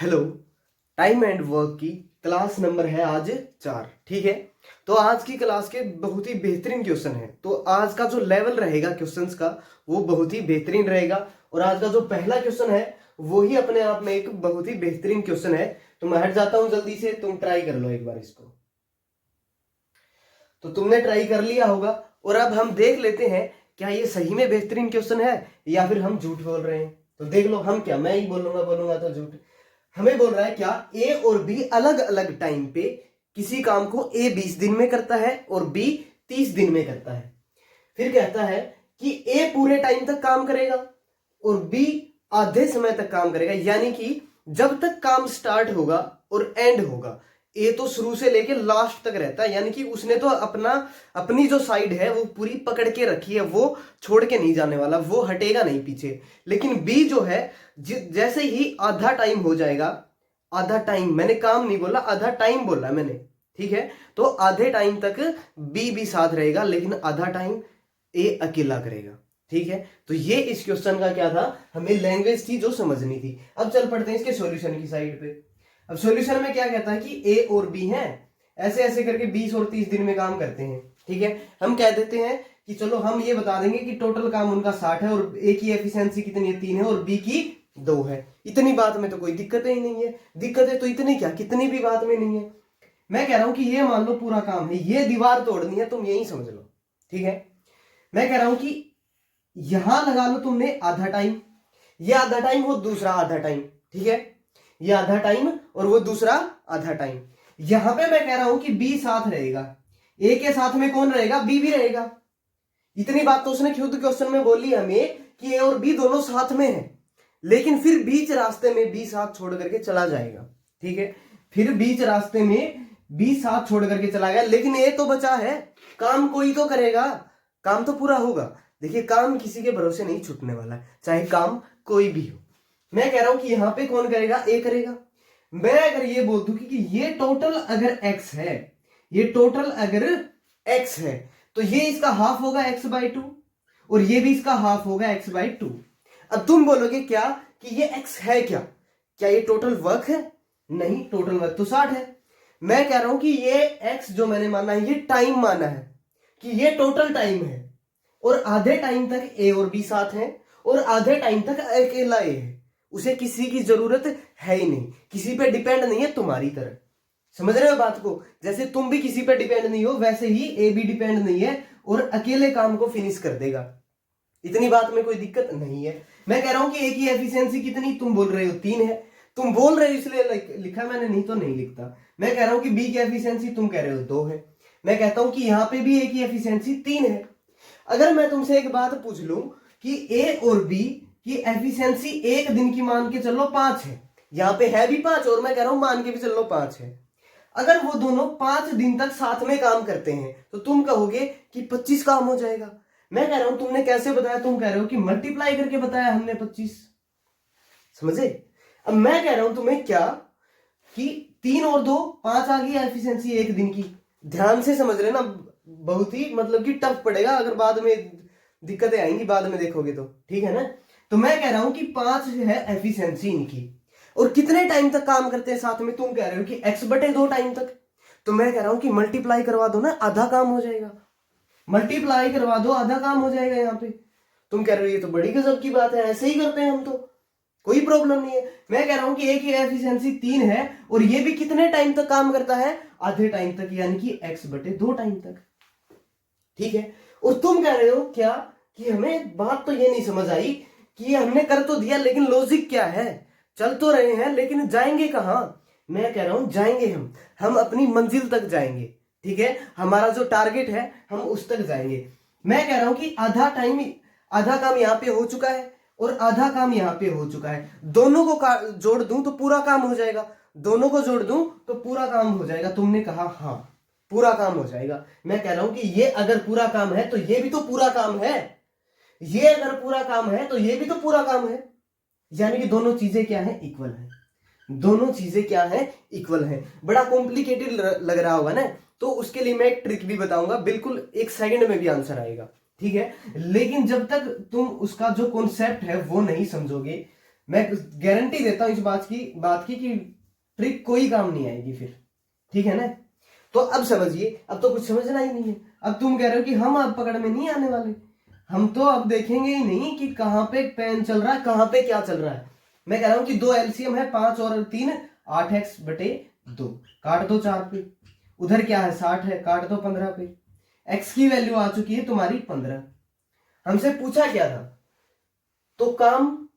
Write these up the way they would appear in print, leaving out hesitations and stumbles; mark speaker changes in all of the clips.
Speaker 1: Hello. Time and work की class number है आज 4। ठीक है, तो आज की क्लास के बहुत ही बेहतरीन क्वेश्चन है। तो आज का जो लेवल रहेगा क्वेश्चंस का वो बहुत ही बेहतरीन रहेगा। और आज का जो पहला क्वेश्चन है वो ही अपने आप में एक बहुत ही बेहतरीन क्वेश्चन है। तो मैं हट जाता हूं जल्दी से, तुम ट्राई कर लो एक बार इसको। तो तुमने ट्राई कर लिया होगा और अब हम देख लेते हैं क्या ये सही में बेहतरीन क्वेश्चन है या फिर हम झूठ बोल रहे हैं। तो देख लो, हम क्या, मैं ही बोलूंगा तो झूठ। हमें बोल रहा है क्या ए और बी अलग अलग टाइम पे किसी काम को ए 20 दिन में करता है और बी 30 दिन में करता है। फिर कहता है कि ए पूरे टाइम तक काम करेगा और बी आधे समय तक काम करेगा, यानी कि जब तक काम स्टार्ट होगा और एंड होगा। ए तो शुरू से लेके लास्ट तक रहता है, यानी कि उसने तो अपनी जो साइड है वो पूरी पकड़ के रखी है, वो छोड़ के नहीं जाने वाला, वो हटेगा नहीं पीछे। लेकिन बी जो है जैसे ही आधा टाइम हो जाएगा, आधा टाइम, मैंने काम नहीं बोला, आधा टाइम बोला मैंने, ठीक है, तो आधे टाइम तक बी भी साथ रहेगा लेकिन आधा टाइम ए अकेला करेगा। ठीक है, तो ये इस क्वेश्चन का क्या था, हमें लैंग्वेज थी जो समझनी थी। अब चल पड़ते हैं इसके सॉल्यूशन की साइड पे। अब सॉल्यूशन में क्या कहता है कि ए और बी हैं, ऐसे ऐसे करके 20 और 30 दिन में काम करते हैं। ठीक है, हम कह देते हैं कि चलो हम ये बता देंगे कि टोटल काम उनका 60 है और ए की एफिशिएंसी कितनी है, 3 है, और बी की 2 है। इतनी बात में तो कोई दिक्कत ही नहीं है। दिक्कत है तो इतनी क्या, कितनी भी बात में नहीं है। मैं कह रहा हूं कि ये मान लो पूरा काम है, ये दीवार तोड़नी है, तुम यही समझ लो। ठीक है, मैं कह रहा हूं कि यहां लगा लो तुमने आधा टाइम, ये आधा टाइम, वो दूसरा आधा टाइम। ठीक है, ये आधा टाइम और वो दूसरा आधा टाइम। यहां पे मैं कह रहा हूं कि बी साथ रहेगा, ए के साथ में कौन रहेगा, बी भी रहेगा। इतनी बात तो उसने खुद क्वेश्चन में बोली हमें कि ए और बी दोनों साथ में है, लेकिन फिर बीच रास्ते में बी साथ छोड़ करके चला जाएगा। ठीक है, फिर बीच रास्ते में बी साथ छोड़ करके चला गया, लेकिन ए तो बचा है, काम कोई तो करेगा, काम तो पूरा होगा। देखिए, काम किसी के भरोसे नहीं छूटने वाला है, चाहे काम कोई भी हो। मैं कह रहा हूं कि यहां पे कौन करेगा, ए करेगा। मैं अगर ये बोल दूं कि ये टोटल अगर x है, ये टोटल अगर x है, तो ये इसका हाफ होगा x/2 और ये भी इसका हाफ होगा x/2। अब तुम बोलोगे क्या कि ये x है, क्या ये टोटल वर्क है? नहीं, टोटल वर्क तो 60 है। मैं कह रहा हूं कि ये x जो मैंने माना है, ये टाइम माना है कि ये टोटल टाइम है, और आधे टाइम तक ए और बी साथ हैं और आधे टाइम तक अकेला ए है। उसे किसी की जरूरत है ही नहीं, किसी पे डिपेंड नहीं है तुम्हारी तरह। समझ रहे हो बात को? जैसे तुम भी किसी पे डिपेंड नहीं हो, वैसे ही ए भी डिपेंड नहीं है और अकेले काम को फिनिश कर देगा। इतनी बात में कोई दिक्कत नहीं है। मैं कह रहा हूं कि ए की एफिशिएंसी कितनी, तुम बोल रहे हो 3 है, तुम बोल रहे हो इसलिए लिखा मैंने, नहीं तो नहीं लिखता। मैं कह रहा हूं कि बी की एफिशिएंसी तुम कह रहे हो 2 है, मैं कहता हूं कि यहां पे भी ए की एफिशिएंसी 3 है। अगर मैं तुमसे एक बात पूछ लूं कि ए और बी की एफिशिएंसी एक दिन की मान के चलो 5 है, यहां पे है भी 5 और मैं कह रहा हूं मान के भी चलो 5 है। अगर वो दोनों 5 दिन तक साथ में काम करते हैं तो तुम कहोगे कि 25 काम हो जाएगा। मैं कह रहा हूं तुमने कैसे बताया, तुम कह रहे हो कि मल्टीप्लाई करके बताया हमने 25। समझे? अब मैं कह रहा हूं तुम्हें क्या कि 3 और 2 5 आ गई एफिशिएंसी एक दिन की। ध्यान से समझ लेना, बहुत ही मतलब कि टफ पड़ेगा, अगर बाद में दिक्कतें आएंगी बाद में देखोगे तो। ठीक है ना? तो मैं कह रहा हूं कि 5 है एफिशिएंसी इनकी, और कितने टाइम तक काम करते हैं साथ में, तुम कह रहे हो कि x/2 टाइम तक। तो मैं कह रहा हूं कि मल्टीप्लाई करवा दो ना, आधा काम हो जाएगा। मल्टीप्लाई करवा दो, आधा काम हो जाएगा। यहां पे तुम कह रहे हो ये तो बड़ी गजब की बात है, ऐसे ही करते हैं हम तो, कोई प्रॉब्लम नहीं है। मैं कह रहा हूं कि ए की एफिशिएंसी 3 है और ये भी कितने टाइम तक काम करता है, आधे टाइम तक, यानी कि x/2 टाइम तक। ठीक है, और तुम कह रहे हो क्या कि हमें बात तो ये नहीं समझ आई कि हमने कर तो दिया लेकिन लॉजिक क्या है, चल तो रहे हैं लेकिन जाएंगे कहां। मैं कह रहा हूं जाएंगे हम अपनी मंजिल तक जाएंगे। ठीक है, हमारा जो टारगेट है हम उस तक जाएंगे। मैं कह रहा हूं कि आधा काम यहां पे हो चुका है और आधा काम यहां पे हो चुका है। दोनों को जोड़ दूं तो पूरा काम हो जाएगा, दोनों को जोड़ दूं तो पूरा काम हो जाएगा। तुमने कहा हाँ, पूरा काम हो जाएगा। मैं कह रहा हूं कि ये अगर पूरा काम है तो ये भी तो पूरा काम है, ये अगर पूरा काम है तो ये भी तो पूरा काम है, यानी कि दोनों चीजें क्या है, इक्वल है। दोनों चीजें क्या है, इक्वल है। बड़ा कॉम्प्लिकेटेड लग रहा होगा ना, तो उसके लिए मैं एक ट्रिक भी बताऊंगा, बिल्कुल 1 सेकंड में भी आंसर आएगा। ठीक है, लेकिन जब तक तुम उसका जो कॉन्सेप्ट है वो नहीं समझोगे, मैं गारंटी देता हूं इस बात की कि ट्रिक कोई काम नहीं आएगी फिर, ठीक है ना। तो अब समझिए, अब तो कुछ समझना ही नहीं है। अब तुम कह रहे हो कि हम अब पकड़ में नहीं आने वाले, हम तो अब देखेंगे ही नहीं कि कहां पे पेन चल रहा है, कहां पे क्या चल रहा है। मैं कह रहा हूं कि 2 एलसीएम है 5 और 3, 8x/2, काट दो 4 पे। उधर क्या है 60 है, काट दो 15 पे। x की वैल्यू आ चुकी है तुम्हारी 15। हमसे पूछा क्या था, तो काम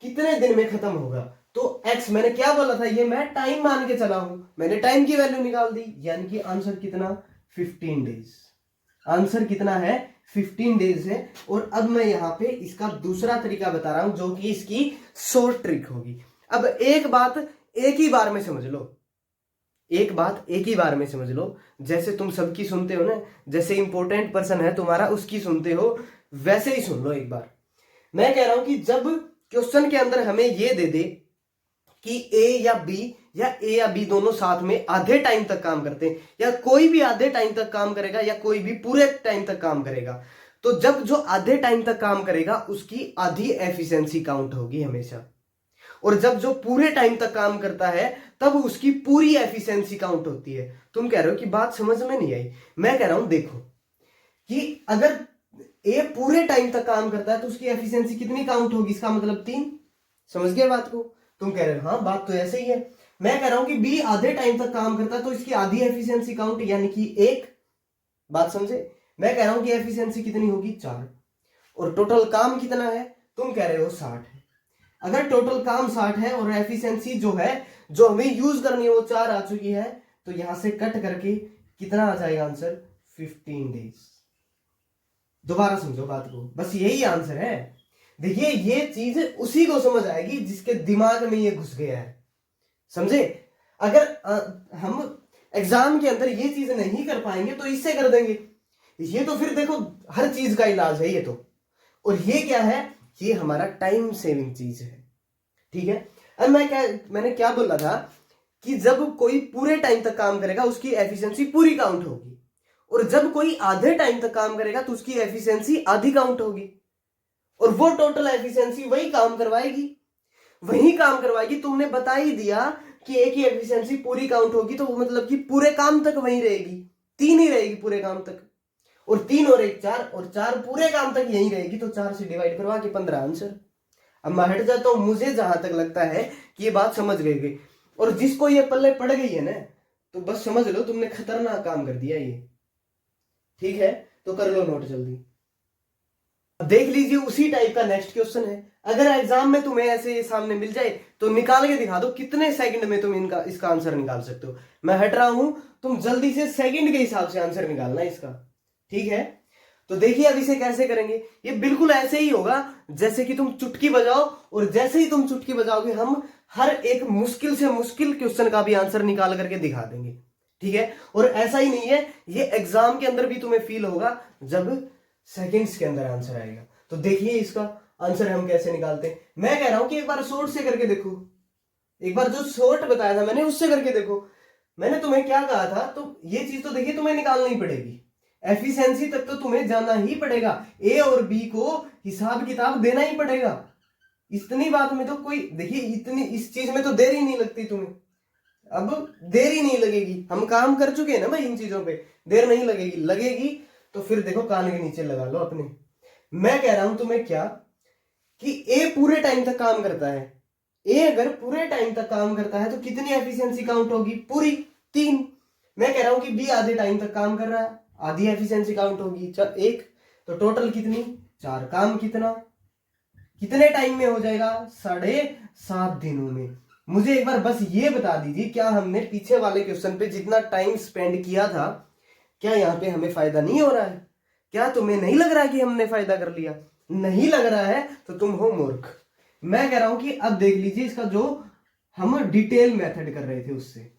Speaker 1: कितने दिन में खत्म होगा। तो x मैंने क्या बोला था, ये मैं टाइम मान के चला हूं, मैंने टाइम की वैल्यू निकाल दी, यानी कि आंसर कितना 15 डेज। आंसर कितना है 15 डेज है। और अब मैं यहां पे इसका दूसरा तरीका बता रहा हूं, जो कि इसकी शॉर्ट ट्रिक होगी। अब एक बात एक ही बार में समझ लो, एक बात एक ही बार में समझ लो। जैसे तुम सबकी सुनते हो ना, जैसे इंपॉर्टेंट पर्सन है तुम्हारा उसकी सुनते हो, वैसे ही सुन लो एक बार। मैं कह रहा हूं कि जब क्वेश्चन के अंदर हमें ये दे दे कि ए या बी दोनों साथ में आधे टाइम तक काम करते हैं, या कोई भी आधे टाइम तक काम करेगा या कोई भी पूरे टाइम तक काम करेगा, तो जब जो आधे टाइम तक काम करेगा उसकी आधी एफिशिएंसी काउंट होगी हमेशा, और जब जो पूरे टाइम तक काम करता है तब उसकी पूरी एफिशिएंसी काउंट होती है। तुम कह रहे हो कि बात समझ में नहीं आई। मैं कह रहा हूं देखो कि अगर ए पूरे टाइम तक काम करता है तो उसकी एफिशिएंसी कितनी काउंट होगी, इसका मतलब 3। समझ गए बात को। तुम कह रहे हो हाँ बात तो ऐसे ही है। मैं कह रहा हूं कि बी आधे टाइम तक काम करता है तो इसकी आधी एफिशिएंसी काउंट यानी कि 1। बात समझे। मैं कह रहा हूं कि एफिशिएंसी कितनी होगी 4, और टोटल काम कितना है, तुम कह रहे हो 60 है। अगर टोटल काम 60 है और एफिशिएंसी जो है जो हमें यूज करनी है वो 4 आ चुकी है, तो यहां से कट करके कितना आ जाएगा आंसर 15 डेज। दोबारा समझो बात को, बस यही आंसर है। देखिए ये चीज उसी को समझ आएगी जिसके दिमाग में ये घुस गया है, समझे। अगर हम एग्जाम के अंदर ये चीज नहीं कर पाएंगे तो इससे कर देंगे। ये तो फिर देखो हर चीज का इलाज है ये तो। और ये क्या है, ये हमारा टाइम सेविंग चीज है, ठीक है। अब मैंने क्या बोला था कि जब कोई पूरे टाइम तक काम करेगा उसकी एफिशिएंसी पूरी काउंट होगी, और जब कोई आधे टाइम तक काम करेगा तो उसकी एफिशिएंसी आधी काउंट होगी, और वो टोटल एफिशिएंसी वही काम करवाएगी। तुमने बता ही दिया कि एक ही एफिशिएंसी पूरी काउंट होगी, तो वो मतलब कि पूरे काम तक वही रहेगी, 3 ही रहेगी पूरे काम तक, और 3 और 1 4, और 4 पूरे काम तक यही रहेगी, तो 4 से डिवाइड करवा के 15 आंसर। अब मैं हट जाता हूं, मुझे जहां तक लगता है कि ये बात समझ गई, और जिसको ये पल्ले पड़ गई है ना, तो बस समझ लो तुमने खतरनाक काम कर दिया ये, ठीक है। तो कर लो नोट जल्दी। देख लीजिए उसी टाइप का नेक्स्ट क्वेश्चन है। अगर एग्जाम में तुम्हें ऐसे सामने मिल जाए तो निकाल के दिखा दो कितने सेकंड में तुम इसका आंसर निकाल सकते हो। मैं हट रहा हूं, तुम जल्दी से सेकंड के हिसाब से आंसर निकालना इसका, ठीक है। तो देखिए अब इसे कैसे करेंगे। ये बिल्कुल ऐसे ही होगा जैसे कि तुम चुटकी बजाओ, और जैसे ही तुम चुटकी बजाओगे हम हर एक मुश्किल से मुश्किल क्वेश्चन का भी आंसर निकाल करके दिखा देंगे, ठीक है। और ऐसा ही नहीं है, ये एग्जाम के अंदर भी तुम्हें फील होगा जब सेकंड्स के अंदर आंसर आएगा। तो देखिए इसका आंसर हम कैसे निकालते हैं। मैं कह रहा हूं कि एक बार शॉर्ट से करके देखो, एक बार जो शॉर्ट बताया था मैंने उससे करके देखो। मैंने तुम्हें क्या कहा था, तो ये चीज तो देखिए तुम्हें निकालनी पड़ेगी, एफिशिएंसी तक तो तुम्हें जाना ही पड़ेगा, ए और बी को हिसाब किताब देना ही पड़ेगा। इतनी बात में तो कोई देखिए इतनी इस चीज में तो देर ही नहीं लगती तुम्हें, अब देर ही नहीं लगेगी, हम काम कर चुके हैं ना भाई इन चीजों पे, देर नहीं लगेगी तो फिर देखो कान के नीचे लगा लो अपने। मैं कह रहा हूं तुम्हें क्या कि ए पूरे टाइम तक काम करता है, ए अगर पूरे टाइम तक काम करता है तो कितनी एफिशिएंसी काउंट होगी, पूरी 3। मैं कह रहा हूं कि बी आधे टाइम तक काम कर रहा है, आधी एफिशिएंसी काउंट होगी 1, तो टोटल कितनी 4। काम कितने टाइम में हो जाएगा, 7.5 दिनों में। मुझे एक बार बस ये बता दीजिए, क्या हमने पीछे वाले क्वेश्चन पे जितना टाइम स्पेंड किया था, क्या यहाँ पे हमें फायदा नहीं हो रहा है? क्या तुम्हें नहीं लग रहा है कि हमने फायदा कर लिया? नहीं लग रहा है तो तुम हो मूर्ख। मैं कह रहा हूं कि अब देख लीजिए इसका जो हम डिटेल मेथड कर रहे थे उससे,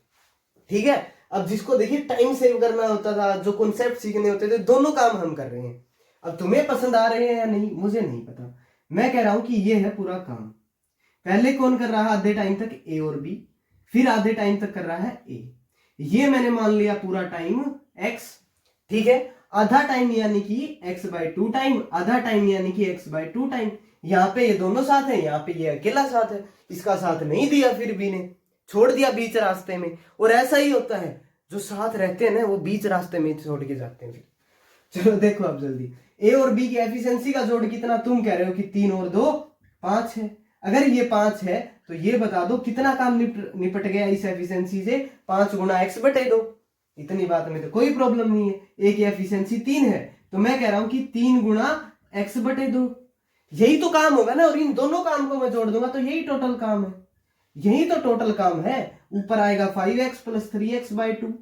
Speaker 1: ठीक है। अब जिसको देखिए टाइम सेव करना होता था, जो कॉन्सेप्ट सीखने होते थे, दोनों काम हम कर रहे हैं। अब तुम्हें पसंद आ रहे हैं या नहीं मुझे नहीं पता। मैं कह रहा हूं कि ये है पूरा काम। पहले कौन कर रहा है आधे टाइम तक, ए और बी, फिर आधे टाइम तक कर रहा है ए। ये मैंने मान लिया पूरा टाइम x, ठीक है। आधा टाइम यानी कि x/2 टाइम, आधा टाइम यानी कि x/2 टाइम, यहाँ पे ये दोनों साथ है, यहाँ पे ये अकेला साथ है, इसका साथ नहीं दिया, फिर बी ने छोड़ दिया बीच रास्ते में। और ऐसा ही होता है, जो साथ रहते हैं ना वो बीच रास्ते में छोड़ के जाते हैं। चलो देखो अब जल्दी, ए और बी की एफिशिएंसी का जोड़ कितना, तुम कह रहे हो कि 3 और 2 5 है। अगर ये 5 है तो ये बता दो कितना काम निपट गया इस एफिशिएंसी से, 5 गुना x बटे 2। इतनी बात में तो कोई प्रॉब्लम नहीं है। ए की एफिशिएंसी 3 है तो मैं कह रहा हूं कि 3 गुना x बटे 2, यही तो काम होगा ना। और इन दोनों काम को मैं जोड़ दूंगा तो यही टोटल काम है, यही तो टोटल काम है। ऊपर आएगा 5x प्लस 3x/2,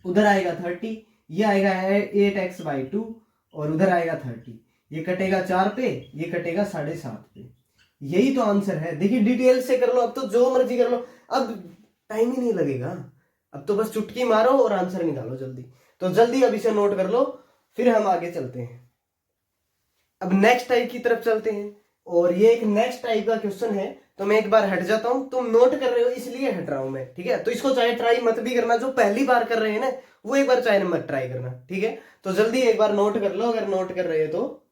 Speaker 1: उधर आएगा 30, ये आएगा 8x/2 और उधर आएगा 30। ये कटेगा 4 पे, ये कटेगा 7.5 पे। यही तो आंसर है। देखिए डिटेल से कर लो, अब तो जो मर्जी कर लो, अब टाइम ही नहीं लगेगा। अब तो बस चुटकी मारो और आंसर निकालो जल्दी। तो जल्दी अब इसे नोट कर लो, फिर हम आगे चलते हैं। अब नेक्स्ट टाइप की तरफ चलते हैं, और ये एक नेक्स्ट टाइप का क्वेश्चन है। तो मैं एक बार हट जाता हूं, तुम नोट कर रहे हो इसलिए हट रहा हूं मैं, ठीक है। तो इसको चाहे ट्राई मत भी करना, जो पहली बार कर रहे हैं ना वो एक बार चाहे मत ट्राई करना, ठीक है। तो जल्दी एक बार नोट कर लो, अगर नोट कर रहे हो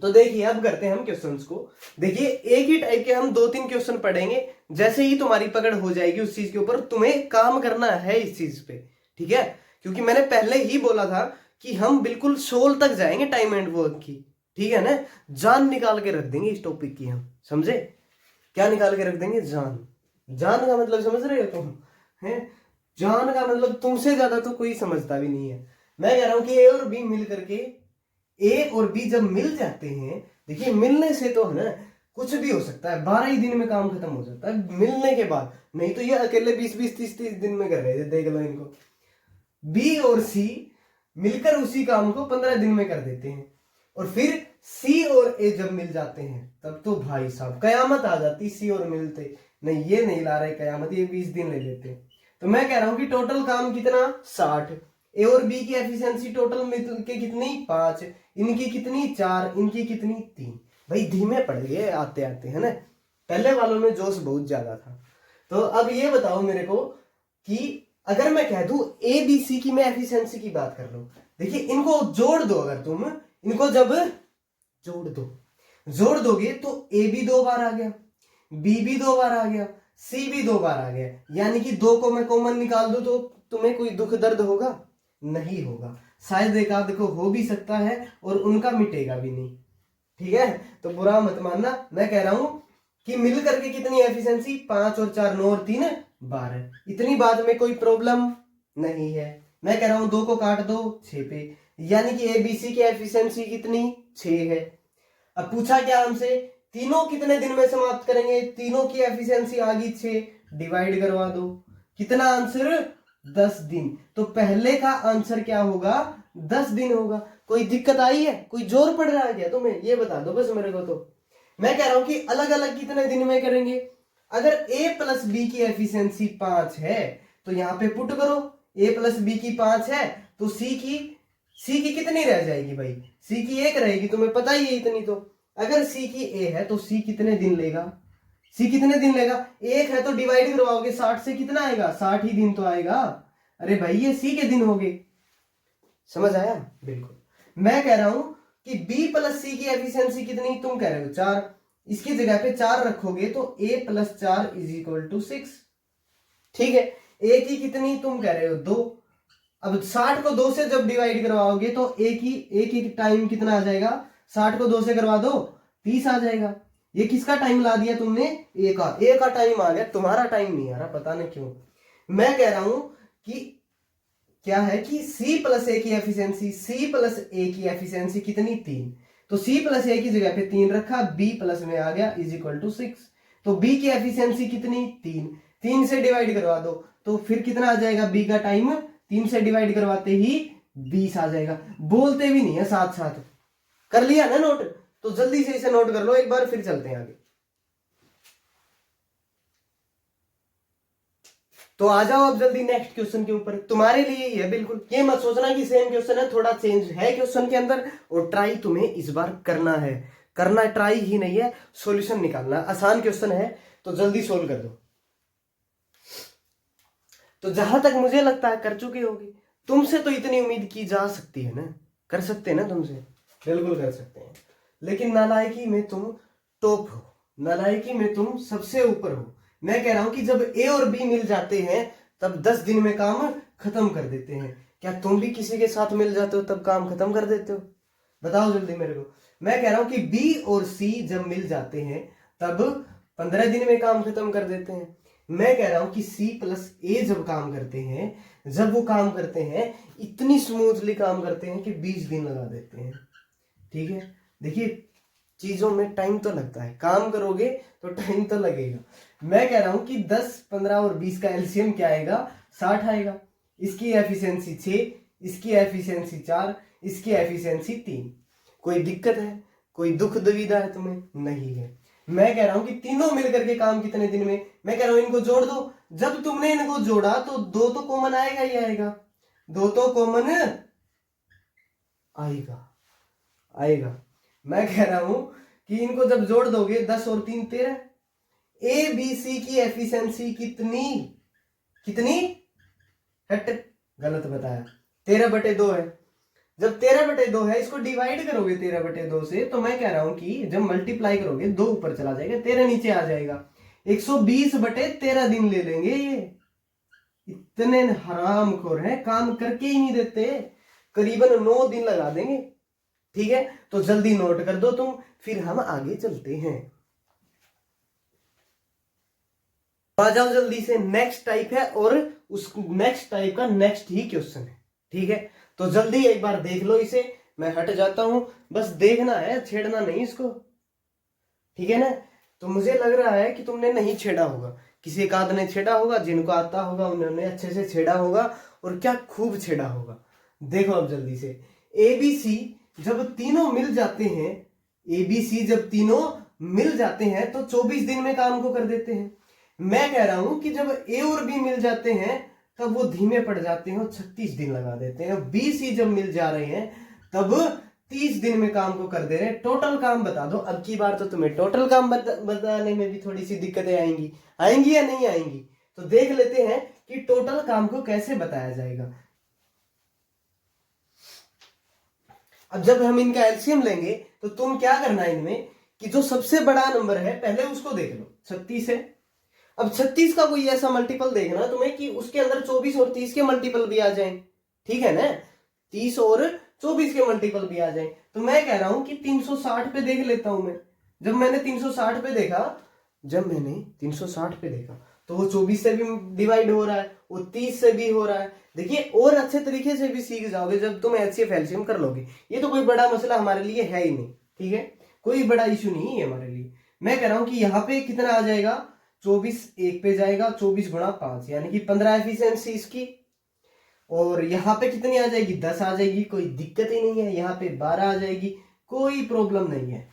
Speaker 1: तो देखिए अब करते हैं हम क्वेश्चंस को। देखिए एक ही टाइप के हम 2-3 क्वेश्चन पढ़ेंगे, जैसे ही तुम्हारी पकड़ हो जाएगी उस चीज के ऊपर, तुम्हें काम करना है इस चीज पे, ठीक है। क्योंकि मैंने पहले ही बोला था कि हम बिल्कुल सोल तक जाएंगे टाइम एंड वर्क की, ठीक है ना। जान निकाल के रख देंगे इस टॉपिक की, हम समझे। क्या निकाल के रख देंगे? जान। जान का मतलब समझ रहे हो तुम? है जान का मतलब तुमसे ज्यादा तो कोई समझता भी नहीं है। मैं कह रहा हूं कि ए और बी मिल करके, ए और बी जब मिल जाते हैं, देखिए मिलने से तो है ना कुछ भी हो सकता है, 12 ही दिन में काम खत्म हो जाता है मिलने के बाद। नहीं तो ये अकेले 20-20, 30-30 दिन में कर रहे थे, देख लो इनको। बी और सी मिलकर उसी काम को 15 दिन में कर देते हैं। और फिर सी और ए जब मिल जाते हैं तब तो भाई साहब कयामत आ जाती। सी और मिलते नहीं, ये नहीं ला रहे कयामत, ये 20 दिन ले लेते हैं। तो मैं कह रहा हूं कि टोटल काम कितना? 60। ए और बी की एफिशिएंसी टोटल मिल के कितनी? 5। इनकी कितनी? 4। इनकी कितनी? 3। भाई धीमे पड़ गए आते आते, है ना। पहले वालों में जोश बहुत ज्यादा था। तो अब ये बताओ मेरे को कि अगर मैं कह दूं ए बी सी की, मैं एफिशिएंसी की बात कर लूं, देखिए इनको जोड़ दो। अगर तुम इनको जब जोड़ दोगे तो ए भी 2 बार आ गया, बी भी 2 बार आ गया, सी भी 2 बार आ गया। यानी कि 2 को मैं कॉमन निकाल दूं तो तुम्हें कोई दुख दर्द होगा? नहीं होगा। शायद एक आध को हो भी सकता है और उनका मिटेगा भी नहीं, ठीक है। तो बुरा मत मानना, मैं कह रहा हूं कि मिल करके कितनी एफिशिएंसी? 5 और 4 9 और 3 12। इतनी बात में कोई प्रॉब्लम नहीं है। मैं कह रहा हूं 2 को काट दो 6 पे, यानी कि एबीसी की एफिशिएंसी कितनी? 6 है। अब पूछा क्या हमसे, तीनों कितने दिन में समाप्त करेंगे? तीनों की एफिशिएंसी आ गई 6, डिवाइड करवा दो। कितना आंसर? 10 दिन। तो पहले का आंसर क्या होगा? 10 दिन होगा। कोई दिक्कत आई है? कोई जोर पड़ रहा है क्या तुम्हें? ये बता दो बस मेरे को। तो मैं कह रहा हूं कि अलग अलग कितने दिन में करेंगे। अगर a प्लस बी की एफिशिएंसी 5 है तो यहां पे पुट करो, a प्लस बी की 5 है तो c की कितनी रह जाएगी भाई? c की 1 रहेगी, तुम्हें पता ही है इतनी। तो अगर c की a है तो c कितने दिन लेगा? c कितने दिन लेगा? 1 है तो डिवाइड करवाओगे 60 से, कितना आएगा? 60 ही दिन तो आएगा। अरे भाई ये c के दिन हो गए, समझ आया? बिल्कुल। मैं कह रहा हूं कि b प्लस सी की एफिशिएंसी कितनी? तुम कह रहे हो 4, इसकी जगह पे 4 रखोगे तो a plus 4 is equal to 6, ठीक है। a की कितनी? तुम कह रहे हो 2। अब 60 को 2 से जब डिवाइड करवाओगे तो a की टाइम कितना आ जाएगा? 60 को 2 से करवा दो 30 आ जाएगा। ये किसका टाइम ला दिया तुमने? a का टाइम आ गया, तुम्हारा टाइम नहीं आ रहा, पता नहीं क्यों। मैं कह रहा हूं कि क्या है कि c प्लस ए की एफिशिएंसी कितनी? 3। तो c प्लस ए की जगह पे 3 रखा, b प्लस में आ गया इज इक्वल टू 6। तो b की एफिशिएंसी कितनी? 3। 3 से डिवाइड करवा दो तो फिर कितना आ जाएगा? b का टाइम 3 से डिवाइड करवाते ही 20 आ जाएगा। बोलते भी नहीं है, साथ साथ कर लिया ना नोट। तो जल्दी से इसे नोट कर लो एक बार, फिर चलते हैं आगे। तो आ जाओ अब जल्दी नेक्स्ट क्वेश्चन के ऊपर। तुम्हारे लिए ही है बिल्कुल, ये मत सोचना कि सेम क्वेश्चन है, थोड़ा चेंज है क्वेश्चन के अंदर। और ट्राई तुम्हें इस बार करना है, ट्राई ही नहीं है, सॉल्यूशन निकालना। आसान क्वेश्चन है तो जल्दी सोल्व कर दो। तो जहां तक मुझे लगता है कर चुके होगे। तुमसे तो इतनी उम्मीद की जा सकती है ना, कर सकते हैं ना तुमसे, बिल्कुल कर सकते हैं। लेकिन नालायकी में तुम टॉप हो, नालायकी में तुम सबसे ऊपर हो। मैं कह रहा हूं कि जब ए और बी मिल जाते हैं तब 10 दिन में काम खत्म कर देते हैं। क्या तुम भी किसी के साथ मिल जाते हो तब काम खत्म कर देते हो? बताओ जल्दी मेरे को। मैं कह रहा हूं कि बी और सी जब मिल जाते हैं तब 15 दिन में काम खत्म कर देते हैं। मैं कह रहा हूं कि सी प्लस ए जब काम करते हैं, जब वो काम करते हैं इतनी स्मूथली काम करते हैं कि 20 दिन लगा देते हैं। ठीक है, देखिए चीजों में टाइम तो लगता है, काम करोगे तो टाइम तो लगेगा। मैं कह रहा हूं कि 10, 15 और 20 का एलसीएम क्या आएगा? 60 आएगा। इसकी एफिशिएंसी 6, इसकी एफिशिएंसी 4, इसकी एफिशिएंसी 3। कोई दिक्कत है, कोई दुख दुविधा है तुम्हें? नहीं है। मैं कह रहा हूं कि तीनों मिलकर के काम कितने दिन में? मैं कह रहा हूं इनको जोड़ दो। जब तुमने इनको जोड़ा तो 2 तो कॉमन आएगा ही आएगा, 2 तो कॉमन आएगा आएगा। मैं कह रहा हूं कि इनको जब जोड़ दोगे 10 और 3 13। ए बी सी की एफिशिएंसी कितनी कितनी? हट, गलत बताया, 13/2 है। जब 13/2 है, इसको डिवाइड करोगे 13/2 से, तो मैं कह रहा हूं कि जब मल्टीप्लाई करोगे 2 ऊपर चला जाएगा, 13 नीचे आ जाएगा। 120/13 दिन ले लेंगे ये। इतने हरामखोर हैं, काम करके ही नहीं देते, करीबन 9 दिन लगा देंगे। ठीक है, तो जल्दी नोट कर दो तुम, फिर हम आगे चलते हैं। आ जाओ जल्दी से, नेक्स्ट टाइप है और उस नेक्स्ट टाइप का नेक्स्ट ही क्वेश्चन है। ठीक है, तो जल्दी एक बार देख लो इसे। मैं हट जाता हूं, बस देखना है, छेड़ना नहीं इसको। ठीक है ना? तो मुझे लग रहा है कि तुमने नहीं छेड़ा होगा, किसी एक आध ने छेड़ा होगा, जिनको आता होगा उन्होंने अच्छे से छेड़ा होगा, और क्या खूब छेड़ा होगा। देखो अब जल्दी से, एबीसी जब तीनों मिल जाते हैं, एबीसी जब तीनों मिल जाते हैं तो 24 दिन में काम को कर देते हैं। मैं कह रहा हूं कि जब ए और बी मिल जाते हैं तब वो धीमे पड़ जाते हैं और 36 दिन लगा देते हैं। बी सी जब मिल जा रहे हैं तब 30 दिन में काम को कर दे रहे हैं। टोटल काम बता दो। अब की बार तो तुम्हें टोटल काम बताने में भी थोड़ी सी दिक्कतें आएंगी, आएंगी या नहीं आएंगी? तो देख लेते हैं कि टोटल काम को कैसे बताया जाएगा। अब जब हम इनका एलसीएम लेंगे तो तुम क्या करना है इनमें कि जो सबसे बड़ा नंबर है पहले उसको देख लो, 36 है। अब 36 का कोई ऐसा मल्टीपल देखना तुम्हें कि उसके अंदर 24 और 30 के मल्टीपल भी आ जाएं। ठीक है ना? 30 और 24 के मल्टीपल भी आ जाएं। तो मैं कह रहा हूं कि 360 पे देख लेता हूं मैं। जब मैंने 360 पे देखा, तो वो 24 से भी डिवाइड हो रहा है, वो 30 से भी हो रहा है। देखिए, और अच्छे तरीके से भी सीख जाओगे जब तुम एचसीएफ एलसीएम कर लोगे। ये तो कोई बड़ा मसला हमारे लिए है ही नहीं। ठीक है, कोई बड़ा इशू नहीं है हमारे लिए। मैं कह रहा हूं कि यहाँ पे कितना आ जाएगा? 24 एक पे जाएगा, 24 गुणा 5 यानी कि 15 एफिशिएंसी इसकी। और यहाँ पे कितनी आ जाएगी? 10 आ जाएगी, कोई दिक्कत ही नहीं है। यहाँ पे 12 आ जाएगी, कोई प्रॉब्लम नहीं है।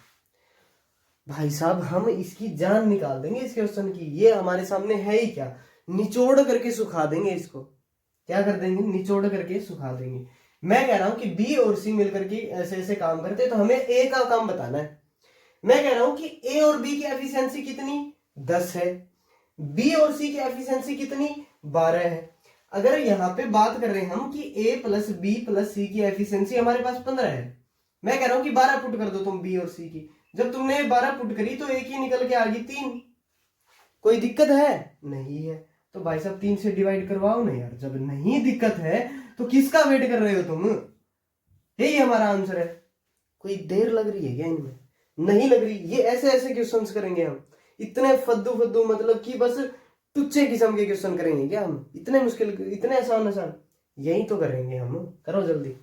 Speaker 1: भाई साहब, हम इसकी जान निकाल देंगे इस क्वेश्चन की। ये हमारे सामने है ही क्या, निचोड़ करके सुखा देंगे इसको। क्या कर देंगे? निचोड़ करके सुखा देंगे। मैं कह रहा हूं कि बी और सी मिलकर के ऐसे ऐसे काम करते हैं, तो हमें ए का काम बताना है। मैं कह रहा हूं कि ए और बी की एफिशिएंसी कितनी? 10 है। बी और सी की एफिशिएंसी कितनी? 12 है। अगर यहां पे बात कर रहे हैं हम कि ए प्लस बी प्लस सी की एफिशिएंसी हमारे पास 15 है। मैं कह रहा हूं कि 12 पुट कर दो तुम बी और सी की। जब तुमने 12 पुट करी तो एक ही निकल के आ गई 3। कोई दिक्कत है? नहीं है। तो भाई साहब 3 से डिवाइड करवाओ ना यार। जब नहीं दिक्कत है तो किसका वेट कर रहे हो तुम? यही हमारा आंसर है। कोई देर लग रही है क्या इनमें? नहीं लग रही। ये ऐसे ऐसे क्वेश्चंस करेंगे हम, इतने फद्दू फद्दू, मतलब कि बस टुच्चे किस्म के क्वेश्चन करेंगे क्या हम? इतने मुश्किल, इतने आसान आसान? यही तो करेंगे हम। करो जल्दी।